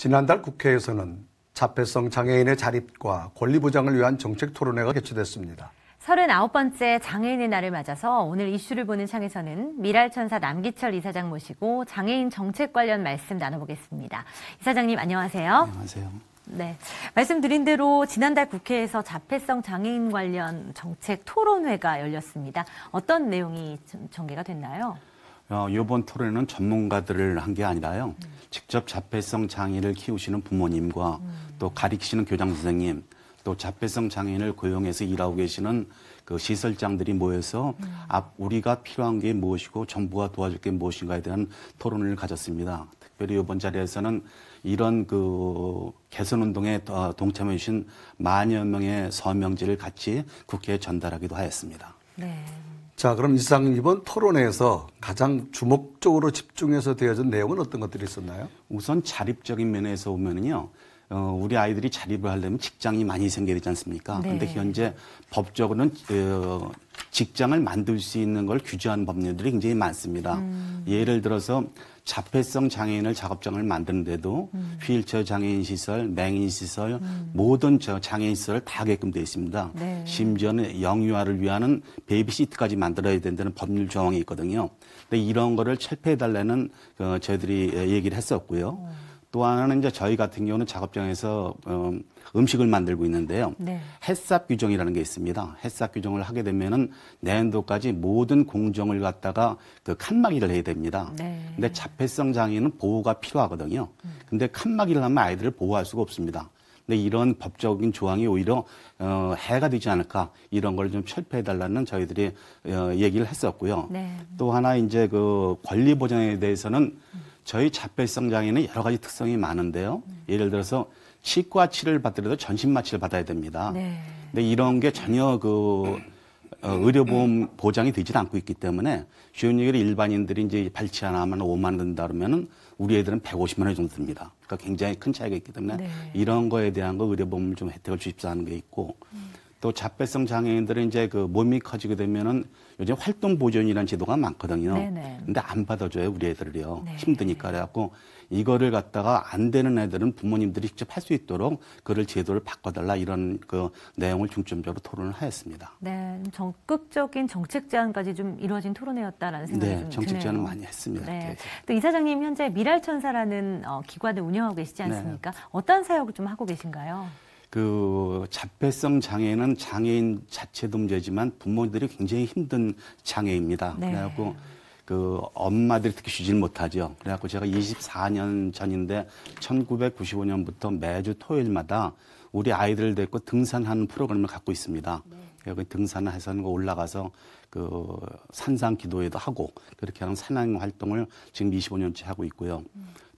지난달 국회에서는 자폐성 장애인의 자립과 권리 보장을 위한 정책 토론회가 개최됐습니다. 39번째 장애인의 날을 맞아서 오늘 이슈를 보는 창에서는 미랄천사 남기철 이사장 모시고 장애인 정책 관련 말씀 나눠보겠습니다. 이사장님 안녕하세요. 안녕하세요. 네, 말씀드린 대로 지난달 국회에서 자폐성 장애인 관련 정책 토론회가 열렸습니다. 어떤 내용이 전개가 됐나요? 이번 토론회는 전문가들을 한 게 아니라요. 직접 자폐성 장애인을 키우시는 부모님과 또 가르치시는 교장 선생님, 또 자폐성 장애인을 고용해서 일하고 계시는 그 시설장들이 모여서 우리가 필요한 게 무엇이고 정부가 도와줄 게 무엇인가에 대한 토론을 가졌습니다. 특별히 이번 자리에서는 이런 그 개선 운동에 동참해 주신 만여 명의 서명지를 같이 국회에 전달하기도 하였습니다. 네. 자, 그럼 이사장님 이번 토론회에서 가장 주목적으로 집중해서 되어진 내용은 어떤 것들이 있었나요? 우선 자립적인 면에서 보면은요. 우리 아이들이 자립을 하려면 직장이 많이 생겨야 되지 않습니까? 그런데 네. 현재 법적으로는 직장을 만들 수 있는 걸 규제하는 법률들이 굉장히 많습니다. 예를 들어서 자폐성 장애인을 작업장을 만드는데도 휠체어 장애인 시설, 맹인 시설, 모든 장애인 시설을 다 하게끔 되어 있습니다. 네. 심지어는 영유아를 위한 베이비시트까지 만들어야 된다는 법률 조항이 있거든요. 근데 이런 거를 철폐해달라는 저희들이 얘기를 했었고요. 또 하나는 이제 저희 같은 경우는 작업장에서 음식을 만들고 있는데요. 네. 햇삽 규정이라는 게 있습니다. 햇삽 규정을 하게 되면은 내년도까지 모든 공정을 갖다가 그 칸막이를 해야 됩니다. 네. 근데 자폐성 장애는 보호가 필요하거든요. 근데 칸막이를 하면 아이들을 보호할 수가 없습니다. 근데 이런 법적인 조항이 오히려 해가 되지 않을까 이런 걸 좀 철폐해달라는 저희들이 얘기를 했었고요. 네. 또 하나 이제 그 권리 보장에 대해서는 저희 자폐성 장애는 여러 가지 특성이 많은데요. 예를 들어서 치과 치료를 받더라도 전신 마취를 받아야 됩니다. 네. 근데 이런 게 전혀 그 의료보험 보장이 되질 않고 있기 때문에 쉬운 얘기로 일반인들이 이제 발치 하나 하면 5만 원 든다 그러면은 우리 애들은 150만 원 정도 듭니다. 그러니까 굉장히 큰 차이가 있기 때문에 네. 이런 거에 대한 거 의료보험 좀 혜택을 주십사 하는 게 있고 또 자폐성 장애인들은 이제 그 몸이 커지게 되면은 요즘 활동 보존이라는 제도가 많거든요. 네네. 근데 안 받아줘요, 우리 애들을요. 네. 힘드니까. 그래갖고 이거를 갖다가 안 되는 애들은 부모님들이 직접 할 수 있도록 그를 제도를 바꿔달라 이런 그 내용을 중점적으로 토론을 하였습니다. 네, 적극적인 정책 제안까지 좀 이루어진 토론회였다라는 생각이 좀 정책 드네요. 제안을 많이 했습니다. 네. 또 이사장님 현재 미랄천사라는 기관을 운영하고 계시지 않습니까? 어떤 사역을 좀 하고 계신가요? 그 자폐성 장애는 장애인 자체도 문제지만 부모들이 굉장히 힘든 장애입니다. 네. 그래갖고 그 엄마들이 특히 쉬질 못하죠. 그래갖고 제가 24년 전인데 1995년부터 매주 토요일마다 우리 아이들을 데리고 등산하는 프로그램을 갖고 있습니다. 여기 등산을 해서 올라가서 그 산상 기도회도 하고 그렇게 하는 산행 활동을 지금 25년째 하고 있고요.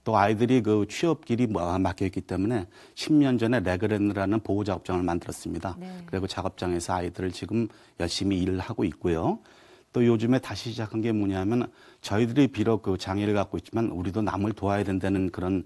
또 아이들이 그 취업길이 막혀 있기 때문에 10년 전에 레그랜드라는 보호 작업장을 만들었습니다. 네. 그리고 작업장에서 아이들을 지금 열심히 일을 하고 있고요. 또 요즘에 다시 시작한 게 뭐냐면 저희들이 비록 그 장애를 갖고 있지만 우리도 남을 도와야 된다는 그런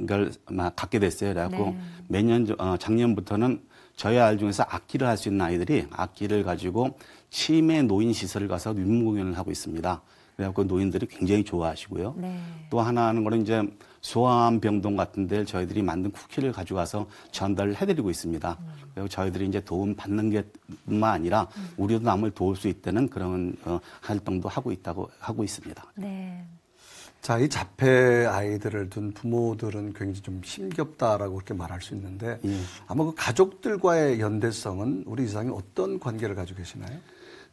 걸 갖게 됐어요. 그래갖고 네. 매년 작년부터는 저희 아이들 중에서 악기를 할 수 있는 아이들이 악기를 가지고 치매 노인 시설을 가서 윗몸 공연을 하고 있습니다. 그래갖고 노인들이 굉장히 좋아하시고요. 네. 또 하나 하는 거는 이제 소아암 병동 같은 데 저희들이 만든 쿠키를 가져가서 전달을 해드리고 있습니다. 그리고 저희들이 이제 도움 받는 게뿐만 아니라 우리도 남을 도울 수 있다는 그런 활동도 하고 있습니다. 네. 자, 이 자폐 아이들을 둔 부모들은 굉장히 좀 힘겹다라고 그렇게 말할 수 있는데 아마 그 가족들과의 연대성은 우리 이사장이 어떤 관계를 가지고 계시나요?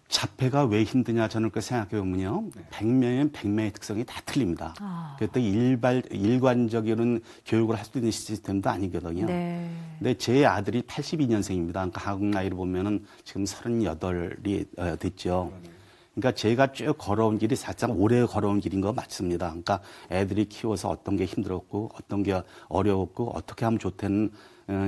자폐가 왜 힘드냐 저는 그렇게 생각해 보면요. 100명이면 100명의 특성이 다 틀립니다. 그때 일관적인 교육을 할 수 있는 시스템도 아니거든요. 네. 근데 제 아들이 82년생입니다. 그러니까 한국 나이로 보면은 지금 38이 됐죠. 그러니까 제가 쭉 걸어온 길이 사실상 오래 걸어온 길인 거 맞습니다. 그러니까 애들이 키워서 어떤 게 힘들었고 어떤 게 어려웠고 어떻게 하면 좋다는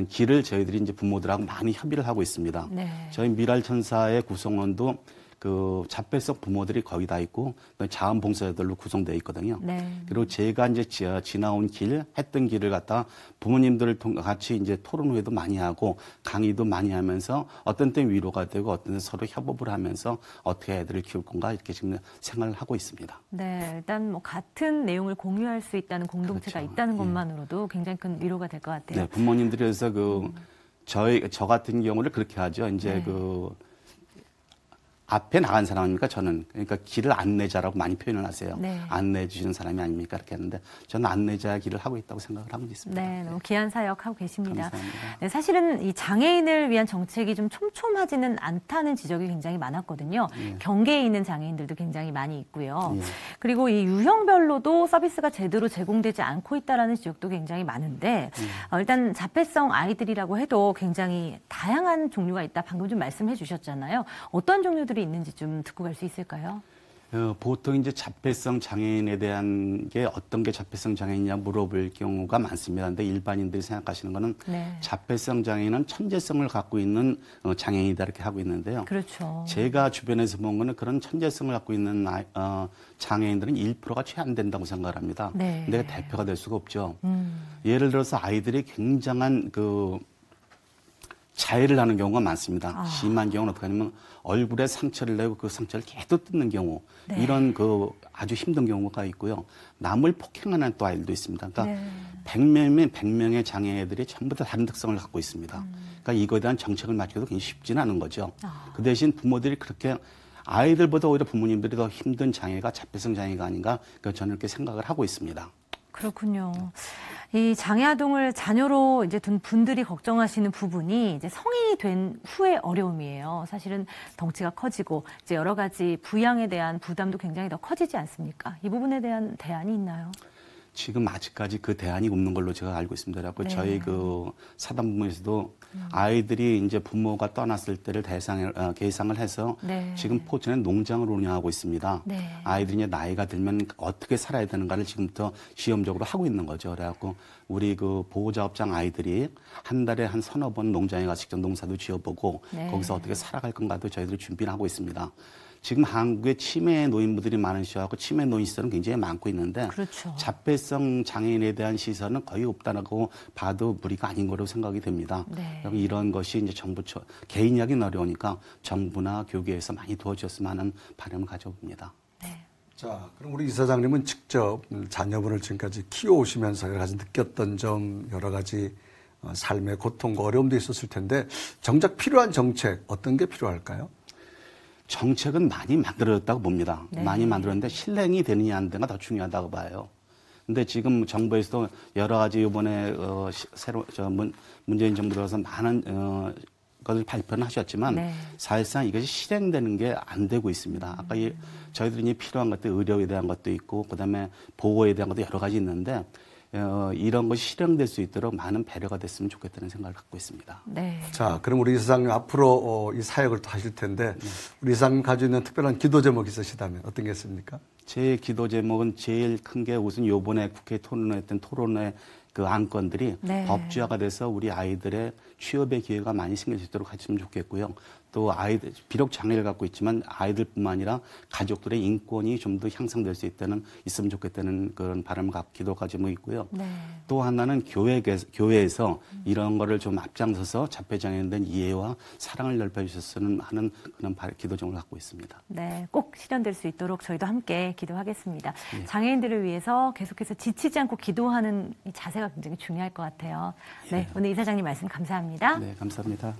길을 저희들이 이제 부모들하고 많이 협의를 하고 있습니다. 네. 저희 미랄천사의 구성원도 그 그 자폐성 부모들이 거의 다 있고 자원봉사자들로 구성되어 있거든요. 네. 그리고 제가 이제 지나온 했던 길을 갖다 부모님들을 같이 이제 토론회도 많이 하고 강의도 많이 하면서 어떤 때 위로가 되고 어떤 때 서로 협업을 하면서 어떻게 애들을 키울 건가 이렇게 지금 생각을 하고 있습니다. 네, 일단 뭐 같은 내용을 공유할 수 있다는 공동체가 그렇죠. 있다는 것만으로도 굉장히 큰 위로가 될 것 같아요. 네, 부모님들이 그래서 저 같은 경우를 그렇게 하죠. 이제 네. 앞에 나간 사람이니까 저는 그러니까 길을 안내자라고 많이 표현을 하세요. 네. 안내해 주시는 사람이 아닙니까? 이렇게 하는데 저는 안내자의 길을 하고 있다고 생각을 하고 있습니다. 네, 너무 귀한 사역하고 계십니다. 감사합니다. 네, 사실은 이 장애인을 위한 정책이 좀 촘촘하지는 않다는 지적이 굉장히 많았거든요. 경계에 있는 장애인들도 굉장히 많이 있고요. 그리고 이 유형별로도 서비스가 제대로 제공되지 않고 있다라는 지적도 굉장히 많은데 일단 자폐성 아이들이라고 해도 굉장히 다양한 종류가 있다. 방금 좀 말씀해 주셨잖아요. 어떤 종류들이 있는지 좀 듣고 갈 수 있을까요? 보통 이제 자폐성 장애인에 대한 게 어떤 게 자폐성 장애인이냐 물어볼 경우가 많습니다. 근데 일반인들이 생각하시는 거는 네. 자폐성 장애인은 천재성을 갖고 있는 장애인이다 이렇게 하고 있는데요. 그렇죠. 제가 주변에서 본 거는 그런 천재성을 갖고 있는 장애인들은 1%가 채 안 된다고 생각을 합니다. 네. 내가 대표가 될 수가 없죠. 예를 들어서 아이들이 굉장한 자해를 하는 경우가 많습니다. 심한 경우는 어떻게 하냐면 얼굴에 상처를 내고 그 상처를 계속 뜯는 경우 네. 이런 아주 힘든 경우가 있고요. 남을 폭행하는 또 아이들도 있습니다. 그러니까 네. 100명의 장애애들이 전부 다 다른 특성을 갖고 있습니다. 그러니까 이거에 대한 정책을 맞추기도 굉장히 쉽지는 않은 거죠. 그 대신 부모들이 그렇게 아이들보다 오히려 부모님들이 더 힘든 장애가 자폐성 장애가 아닌가 저는 이렇게 생각을 하고 있습니다. 그렇군요. 이 장애아동을 자녀로 이제 둔 분들이 걱정하시는 부분이 이제 성인이 된 후의 어려움이에요. 사실은 덩치가 커지고 이제 여러 가지 부양에 대한 부담도 굉장히 더 커지지 않습니까? 이 부분에 대한 대안이 있나요? 지금 아직까지 그 대안이 없는 걸로 제가 알고 있습니다. 그래서 네. 저희 사단부에서도 아이들이 이제 부모가 떠났을 때를 계상을 해서 네. 지금 포천에 농장을 운영하고 있습니다. 네. 아이들이 이제 나이가 들면 어떻게 살아야 되는가를 지금부터 시험적으로 하고 있는 거죠. 그래갖고 우리 보호자업장 아이들이 한 달에 한 서너 번 농장에 가서 직접 농사도 지어보고 네. 거기서 어떻게 살아갈 건가도 저희들이 준비를 하고 있습니다. 지금 한국에 치매 노인분들이 많으셔서 치매 노인 시설은 굉장히 많고 있는데 그렇죠. 자폐성 장애인에 대한 시설은 거의 없다고 봐도 무리가 아닌 거로 생각이 됩니다. 네. 이런 것이 이제 개인이 하기는 어려우니까 정부나 교계에서 많이 도와주셨으면 하는 바람을 가져봅니다. 네. 자, 그럼 우리 이사장님은 직접 자녀분을 지금까지 키워오시면서 여러 가지 느꼈던 점, 여러 가지 삶의 고통과 어려움도 있었을 텐데 정작 필요한 정책 어떤 게 필요할까요? 정책은 많이 만들어졌다고 봅니다. 네. 많이 만들었는데 실행이 되느냐 안 되느냐가 더 중요하다고 봐요. 근데 지금 정부에서도 여러 가지 이번에 문재인 정부 들어서 많은 것을 발표는 하셨지만 네. 사실상 이것이 실행되는 게 안 되고 있습니다. 아까 저희들이 필요한 것들 의료에 대한 것도 있고 그다음에 보호에 대한 것도 여러 가지 있는데 이런 것이 실행될 수 있도록 많은 배려가 됐으면 좋겠다는 생각을 갖고 있습니다. 네. 자, 그럼 우리 이사장님 앞으로 이 사역을 또 하실 텐데 우리 이사장님 가지고 있는 특별한 기도 제목이 있으시다면 어떤 게 있습니까? 제 기도 제목은 제일 큰 게 우선 요번에 국회에 토론했던 토론회 안건들이 네. 법제화가 돼서 우리 아이들의 취업의 기회가 많이 생길 수 있도록 했으면 좋겠고요. 또 아이들, 비록 장애를 갖고 있지만 아이들뿐만 아니라 가족들의 인권이 좀 더 향상될 수 있으면 좋겠다는 그런 바람을 갖고 기도가 제목이 있고요. 네. 또 하나는 교회에서 이런 거를 좀 앞장서서 자폐장애인에 대한 이해와 사랑을 넓혀주셨으면 하는 그런 기도 제목을 갖고 있습니다. 네, 꼭 실현될 수 있도록 저희도 함께 기도하겠습니다. 장애인들을 위해서 계속해서 지치지 않고 기도하는 이 자세가 굉장히 중요할 것 같아요. 네, 오늘 이사장님 말씀 감사합니다. 네, 감사합니다.